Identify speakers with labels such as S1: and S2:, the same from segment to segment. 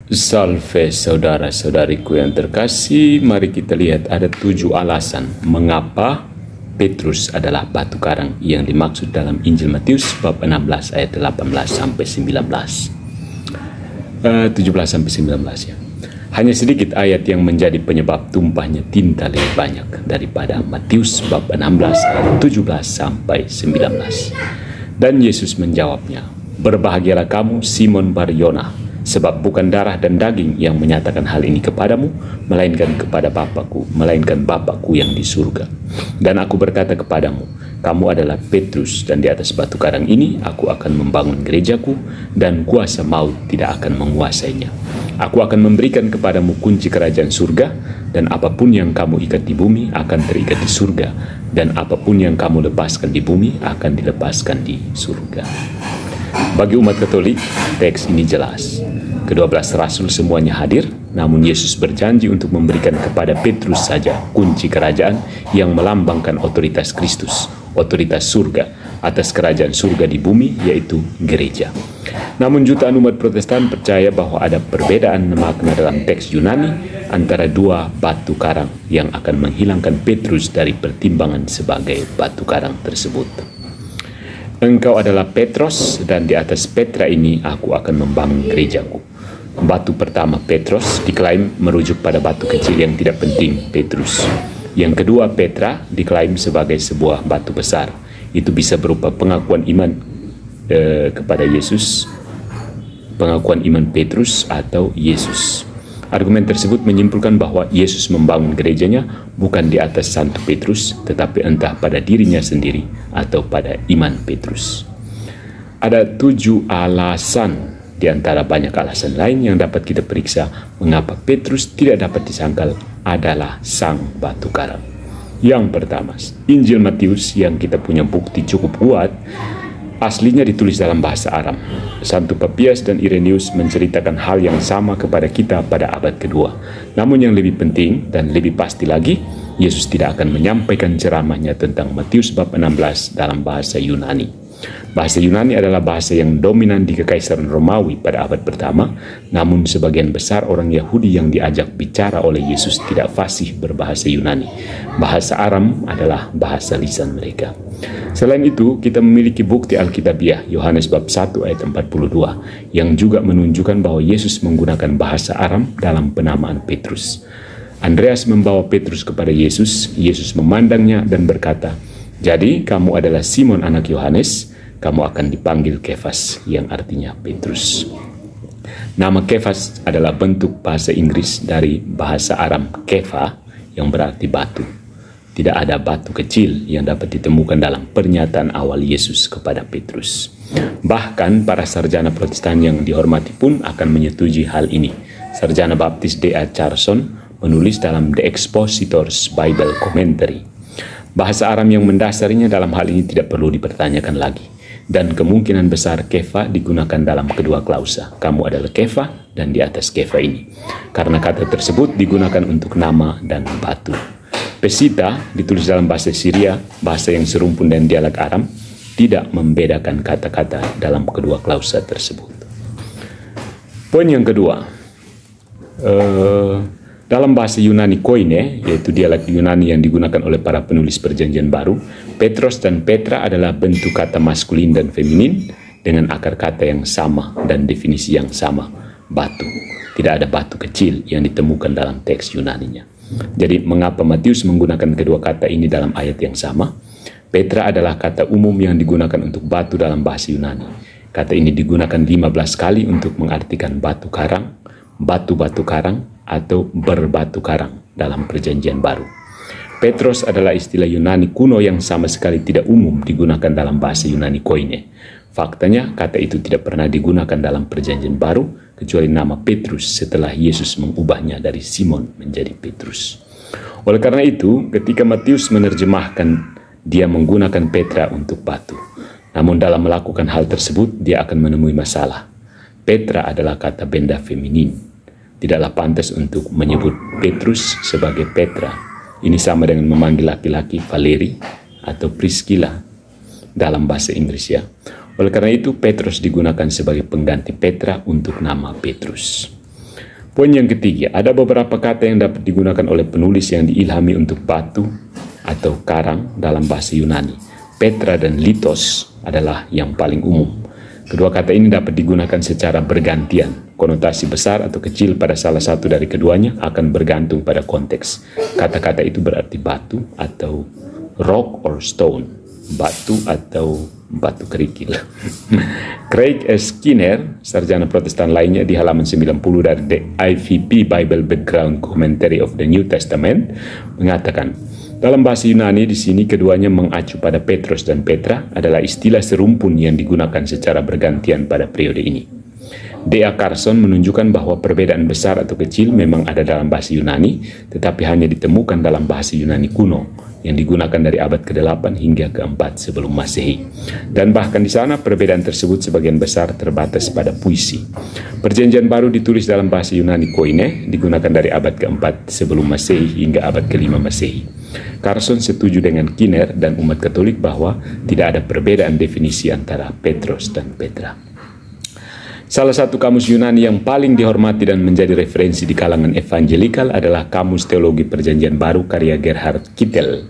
S1: Salve saudara-saudariku yang terkasih, mari kita lihat ada 7 alasan mengapa Petrus adalah batu karang yang dimaksud dalam Injil Matius bab 16 ayat 18 sampai 19. 17 sampai 19 ya. Hanya sedikit ayat yang menjadi penyebab tumpahnya tinta lebih banyak daripada Matius bab 16 ayat 17 sampai 19. Dan Yesus menjawabnya, "Berbahagialah kamu Simon Bar-Yona, sebab bukan darah dan daging yang menyatakan hal ini kepadamu, melainkan kepada Bapakku, melainkan Bapakku yang di surga. Dan aku berkata kepadamu, kamu adalah Petrus, dan di atas batu karang ini aku akan membangun gerejaku, dan kuasa maut tidak akan menguasainya. Aku akan memberikan kepadamu kunci kerajaan surga, dan apapun yang kamu ikat di bumi akan terikat di surga, dan apapun yang kamu lepaskan di bumi akan dilepaskan di surga." Bagi umat Katolik, teks ini jelas. Ke-12 rasul semuanya hadir, namun Yesus berjanji untuk memberikan kepada Petrus saja kunci kerajaan yang melambangkan otoritas Kristus, otoritas surga, atas kerajaan surga di bumi, yaitu gereja. Namun jutaan umat Protestan percaya bahwa ada perbedaan makna dalam teks Yunani antara dua batu karang yang akan menghilangkan Petrus dari pertimbangan sebagai batu karang tersebut. "Engkau adalah Petros, dan di atas Petra ini aku akan membangun gerejaku." Batu pertama Petros diklaim merujuk pada batu kecil yang tidak penting, Petrus. Yang kedua Petra diklaim sebagai sebuah batu besar. Itu bisa berupa pengakuan iman kepada Yesus, pengakuan iman Petrus atau Yesus. Argumen tersebut menyimpulkan bahwa Yesus membangun gerejanya bukan di atas Santo Petrus, tetapi entah pada dirinya sendiri atau pada iman Petrus. Ada 7 alasan di antara banyak alasan lain yang dapat kita periksa mengapa Petrus tidak dapat disangkal adalah sang batu karang. Yang pertama, Injil Matius yang kita punya bukti cukup kuat aslinya ditulis dalam bahasa Aram. Santo Papias dan Irenaeus menceritakan hal yang sama kepada kita pada abad kedua. Namun yang lebih penting dan lebih pasti lagi, Yesus tidak akan menyampaikan ceramahnya tentang Matius bab 16 dalam bahasa Yunani. Bahasa Yunani adalah bahasa yang dominan di Kekaisaran Romawi pada abad pertama, namun sebagian besar orang Yahudi yang diajak bicara oleh Yesus tidak fasih berbahasa Yunani. Bahasa Aram adalah bahasa lisan mereka. Selain itu, kita memiliki bukti Alkitabiah, Yohanes bab 1 ayat 42, yang juga menunjukkan bahwa Yesus menggunakan bahasa Aram dalam penamaan Petrus. Andreas membawa Petrus kepada Yesus. Yesus memandangnya dan berkata, "Jadi kamu adalah Simon anak Yohanes, kamu akan dipanggil Kefas," yang artinya Petrus. Nama Kefas adalah bentuk bahasa Inggris dari bahasa Aram kefa, yang berarti batu. Tidak ada batu kecil yang dapat ditemukan dalam pernyataan awal Yesus kepada Petrus. Bahkan para sarjana Protestan yang dihormati pun akan menyetujui hal ini. Sarjana Baptis D.A. Carson menulis dalam The Expositor's Bible Commentary, bahasa Aram yang mendasarinya dalam hal ini tidak perlu dipertanyakan lagi. Dan kemungkinan besar kefa digunakan dalam kedua klausa. Kamu adalah kefa, dan di atas kefa ini. Karena kata tersebut digunakan untuk nama dan batu. Pesita ditulis dalam bahasa Syria, bahasa yang serumpun dan dialek Aram, tidak membedakan kata-kata dalam kedua klausa tersebut. Poin yang kedua, dalam bahasa Yunani Koine, yaitu dialek Yunani yang digunakan oleh para penulis Perjanjian Baru, Petros dan Petra adalah bentuk kata maskulin dan feminin dengan akar kata yang sama dan definisi yang sama, batu. Tidak ada batu kecil yang ditemukan dalam teks Yunaninya. Jadi mengapa Matius menggunakan kedua kata ini dalam ayat yang sama? Petra adalah kata umum yang digunakan untuk batu dalam bahasa Yunani. Kata ini digunakan 15 kali untuk mengartikan batu karang, batu-batu karang, atau berbatu karang dalam Perjanjian Baru. Petros adalah istilah Yunani kuno yang sama sekali tidak umum digunakan dalam bahasa Yunani Koine. Faktanya, kata itu tidak pernah digunakan dalam Perjanjian Baru, kecuali nama Petrus setelah Yesus mengubahnya dari Simon menjadi Petrus. Oleh karena itu, ketika Matius menerjemahkan, dia menggunakan Petra untuk batu. Namun dalam melakukan hal tersebut, dia akan menemui masalah. Petra adalah kata benda feminin. Tidaklah pantas untuk menyebut Petrus sebagai Petra. Ini sama dengan memanggil laki-laki Valeri atau Priscilla dalam bahasa Inggris ya. Oleh karena itu, Petrus digunakan sebagai pengganti Petra untuk nama Petrus. Poin yang ketiga, ada beberapa kata yang dapat digunakan oleh penulis yang diilhami untuk batu atau karang dalam bahasa Yunani. Petra dan litos adalah yang paling umum. Kedua kata ini dapat digunakan secara bergantian. Konotasi besar atau kecil pada salah satu dari keduanya akan bergantung pada konteks. Kata-kata itu berarti batu atau rock or stone, batu atau batu kerikil. Craig S. Skinner, sarjana Protestan lainnya, di halaman 90 dari The IVP Bible Background Commentary of the New Testament mengatakan, dalam bahasa Yunani di sini keduanya mengacu pada Petrus dan Petra adalah istilah serumpun yang digunakan secara bergantian pada periode ini. D.A. Carson menunjukkan bahwa perbedaan besar atau kecil memang ada dalam bahasa Yunani, tetapi hanya ditemukan dalam bahasa Yunani kuno yang digunakan dari abad ke-8 hingga ke-4 sebelum Masehi. Dan bahkan di sana perbedaan tersebut sebagian besar terbatas pada puisi. Perjanjian Baru ditulis dalam bahasa Yunani Koine, digunakan dari abad ke-4 sebelum Masehi hingga abad ke-5 Masehi. Carson setuju dengan Skinner dan umat Katolik bahwa tidak ada perbedaan definisi antara Petrus dan Petra. Salah satu kamus Yunani yang paling dihormati dan menjadi referensi di kalangan evangelikal adalah Kamus Teologi Perjanjian Baru karya Gerhard Kittel.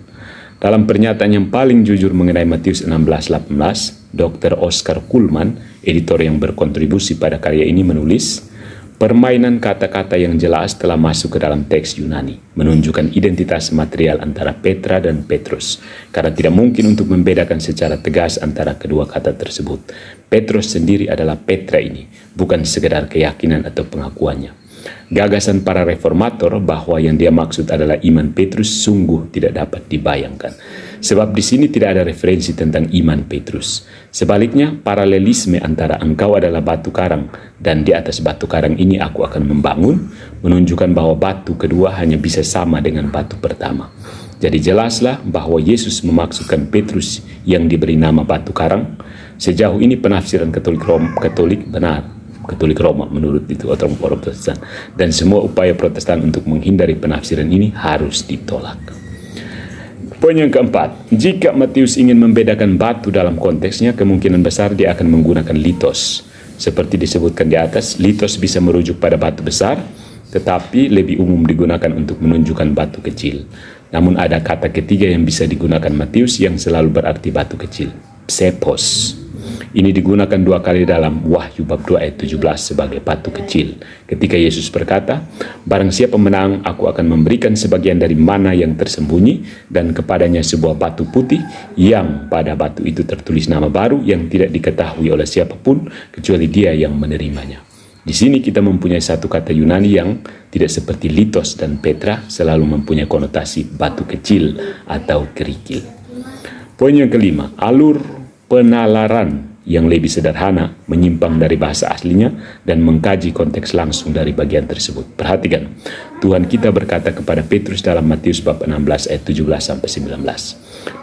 S1: Dalam pernyataan yang paling jujur mengenai Matius 16:18, Dr. Oscar Kuhlman, editor yang berkontribusi pada karya ini, menulis, permainan kata-kata yang jelas telah masuk ke dalam teks Yunani, menunjukkan identitas material antara Petra dan Petrus, karena tidak mungkin untuk membedakan secara tegas antara kedua kata tersebut. Petrus sendiri adalah Petra ini, bukan sekedar keyakinan atau pengakuannya. Gagasan para reformator bahwa yang dia maksud adalah iman Petrus sungguh tidak dapat dibayangkan. Sebab di sini tidak ada referensi tentang iman Petrus. Sebaliknya, paralelisme antara engkau adalah batu karang dan di atas batu karang ini aku akan membangun, menunjukkan bahwa batu kedua hanya bisa sama dengan batu pertama. Jadi jelaslah bahwa Yesus memaksudkan Petrus yang diberi nama batu karang. Sejauh ini penafsiran Katolik benar. Katolik Roma menurut itu orang Protestan, dan semua upaya Protestan untuk menghindari penafsiran ini harus ditolak. Poin yang keempat, jika Matius ingin membedakan batu dalam konteksnya, kemungkinan besar dia akan menggunakan litos. Seperti disebutkan di atas, litos bisa merujuk pada batu besar, tetapi lebih umum digunakan untuk menunjukkan batu kecil. Namun ada kata ketiga yang bisa digunakan Matius yang selalu berarti batu kecil, psepos. Ini digunakan 2 kali dalam Wahyu bab 2 ayat 17 sebagai batu kecil. Ketika Yesus berkata, barang siapa menang, aku akan memberikan sebagian dari mana yang tersembunyi, dan kepadanya sebuah batu putih, yang pada batu itu tertulis nama baru yang tidak diketahui oleh siapapun, kecuali dia yang menerimanya. Di sini kita mempunyai satu kata Yunani yang tidak seperti litos dan Petra, selalu mempunyai konotasi batu kecil atau kerikil. Poin yang kelima, alur penalaran yang lebih sederhana, menyimpang dari bahasa aslinya, dan mengkaji konteks langsung dari bagian tersebut. Perhatikan, Tuhan kita berkata kepada Petrus dalam Matius bab 16 ayat 17-19.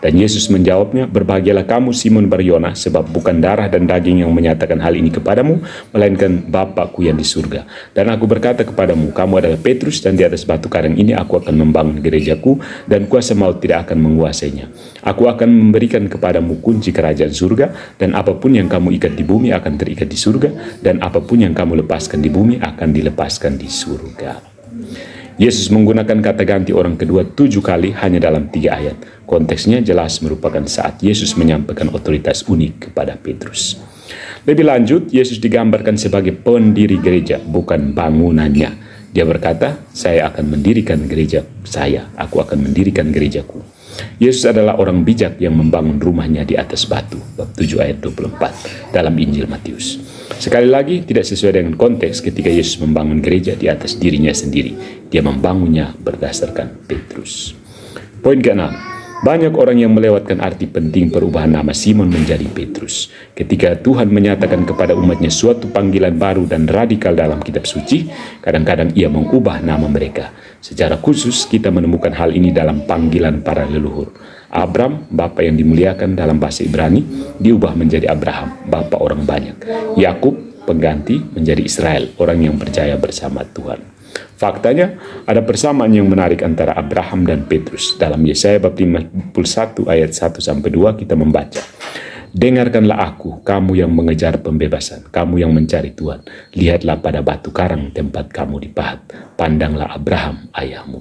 S1: Dan Yesus menjawabnya, berbahagialah kamu Simon Bar-Yona, sebab bukan darah dan daging yang menyatakan hal ini kepadamu, melainkan Bapa-Ku yang di surga. Dan aku berkata kepadamu, kamu adalah Petrus, dan di atas batu karang ini aku akan membangun gerejaku, dan kuasa maut tidak akan menguasainya. Aku akan memberikan kepadamu kunci kerajaan surga, dan apapun yang kamu ikat di bumi akan terikat di surga, dan apapun yang kamu lepaskan di bumi akan dilepaskan di surga. Yesus menggunakan kata ganti orang kedua 7 kali hanya dalam 3 ayat. Konteksnya jelas merupakan saat Yesus menyampaikan otoritas unik kepada Petrus. Lebih lanjut, Yesus digambarkan sebagai pendiri gereja, bukan bangunannya. Dia berkata, saya akan mendirikan gereja saya, aku akan mendirikan gerejaku. Yesus adalah orang bijak yang membangun rumahnya di atas batu, bab 7 ayat 24 dalam Injil Matius. Sekali lagi, tidak sesuai dengan konteks ketika Yesus membangun gereja di atas dirinya sendiri. Dia membangunnya berdasarkan Petrus. Poin ke-6, banyak orang yang melewatkan arti penting perubahan nama Simon menjadi Petrus. Ketika Tuhan menyatakan kepada umatnya suatu panggilan baru dan radikal dalam kitab suci, kadang-kadang ia mengubah nama mereka. Secara khusus, kita menemukan hal ini dalam panggilan para leluhur. Abram, bapa yang dimuliakan dalam bahasa Ibrani, diubah menjadi Abraham, bapa orang banyak. Yakub, pengganti, menjadi Israel, orang yang percaya bersama Tuhan. Faktanya, ada persamaan yang menarik antara Abraham dan Petrus. Dalam Yesaya bab 51 ayat 1-2 kita membaca, Dengarkanlah aku, kamu yang mengejar pembebasan, kamu yang mencari Tuhan. Lihatlah pada batu karang tempat kamu dipahat. Pandanglah Abraham ayahmu.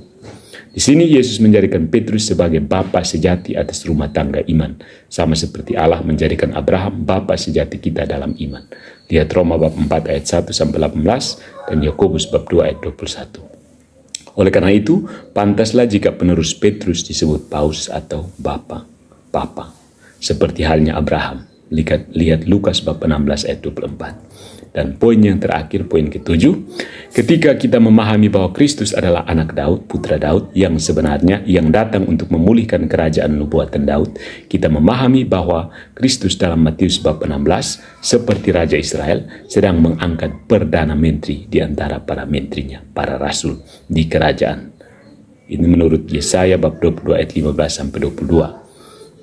S1: Di sini Yesus menjadikan Petrus sebagai bapa sejati atas rumah tangga iman. Sama seperti Allah menjadikan Abraham bapa sejati kita dalam iman. Lihat Roma bab 4 ayat 1-18 dan Yakobus bab 2 ayat 21. Oleh karena itu, pantaslah jika penerus Petrus disebut paus atau papa. Seperti halnya Abraham. Lihat Lukas bab 16 ayat 24. Dan poin yang terakhir, poin ke-7, ketika kita memahami bahwa Kristus adalah anak Daud, putra Daud, yang sebenarnya yang datang untuk memulihkan kerajaan nubuatan Daud, kita memahami bahwa Kristus dalam Matius bab 16, seperti Raja Israel, sedang mengangkat Perdana Menteri di antara para menterinya, para rasul di kerajaan. Ini menurut Yesaya bab 22 ayat 15-22.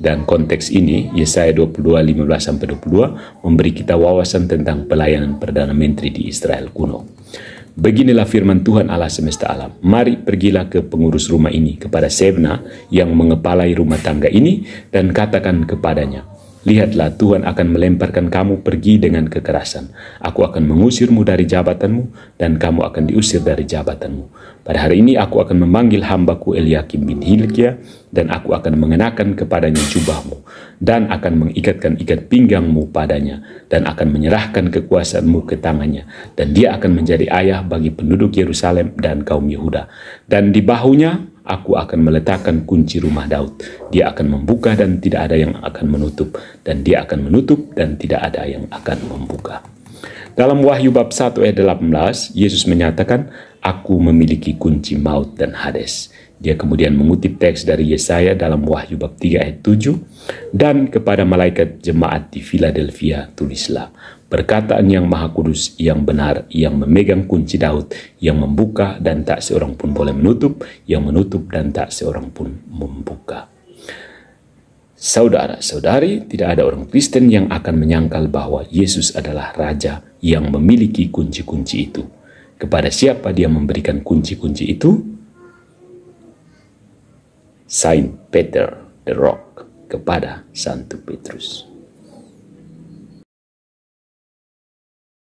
S1: Dan konteks ini, Yesaya 22, 15-22, memberi kita wawasan tentang pelayanan Perdana Menteri di Israel kuno. Beginilah firman Tuhan Allah semesta alam. Mari pergilah ke pengurus rumah ini, kepada Sebna yang mengepalai rumah tangga ini, dan katakan kepadanya, lihatlah Tuhan akan melemparkan kamu pergi dengan kekerasan. Aku akan mengusirmu dari jabatanmu, dan kamu akan diusir dari jabatanmu. Pada hari ini aku akan memanggil hambaku Eliakim bin Hilkia, dan aku akan mengenakan kepadanya jubahmu, dan akan mengikatkan ikat pinggangmu padanya, dan akan menyerahkan kekuasaanmu ke tangannya, dan dia akan menjadi ayah bagi penduduk Yerusalem dan kaum Yehuda. Dan di bahunya aku akan meletakkan kunci rumah Daud. Dia akan membuka dan tidak ada yang akan menutup, dan dia akan menutup dan tidak ada yang akan membuka. Dalam Wahyu bab 1 ayat 18, Yesus menyatakan, aku memiliki kunci maut dan Hades. Dia kemudian mengutip teks dari Yesaya dalam Wahyu bab 3 ayat 7, dan kepada malaikat jemaat di Philadelphia tulislah, perkataan yang maha kudus, yang benar, yang memegang kunci Daud, yang membuka dan tak seorang pun boleh menutup, yang menutup dan tak seorang pun membuka. Saudara-saudari, tidak ada orang Kristen yang akan menyangkal bahwa Yesus adalah Raja yang memiliki kunci-kunci itu. Kepada siapa dia memberikan kunci-kunci itu? Saint Peter the Rock, kepada Santo Petrus.